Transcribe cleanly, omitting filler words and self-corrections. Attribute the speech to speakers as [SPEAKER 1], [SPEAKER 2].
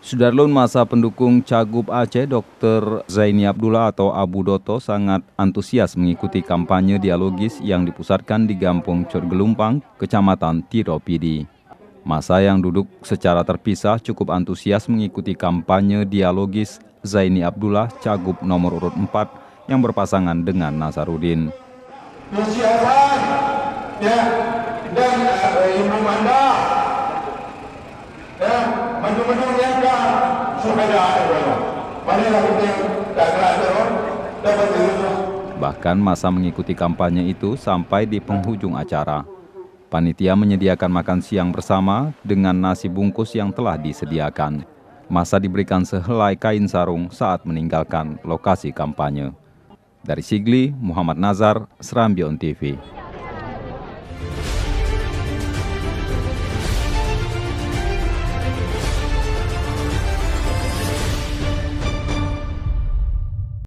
[SPEAKER 1] Sudarlun, masa pendukung Cagup Aceh Dr. Zaini Abdullah atau Abu Doto sangat antusias mengikuti kampanye dialogis yang dipusatkan di Gampung Cotgelumpang, Kecamatan Tiropidi. Masa yang duduk secara terpisah cukup antusias mengikuti kampanye dialogis Zaini Abdullah Cagup nomor urut 4 yang berpasangan dengan Nasaruddin.
[SPEAKER 2] Dan Ibu Manda maju-maju mereka supaya
[SPEAKER 1] Bahkan masa mengikuti kampanye itu sampai di penghujung acara. Panitia menyediakan makan siang bersama dengan nasi bungkus yang telah disediakan. Masa diberikan sehelai kain sarung saat meninggalkan lokasi kampanye. Dari Sigli, Muhammad Nazar, Serambion TV.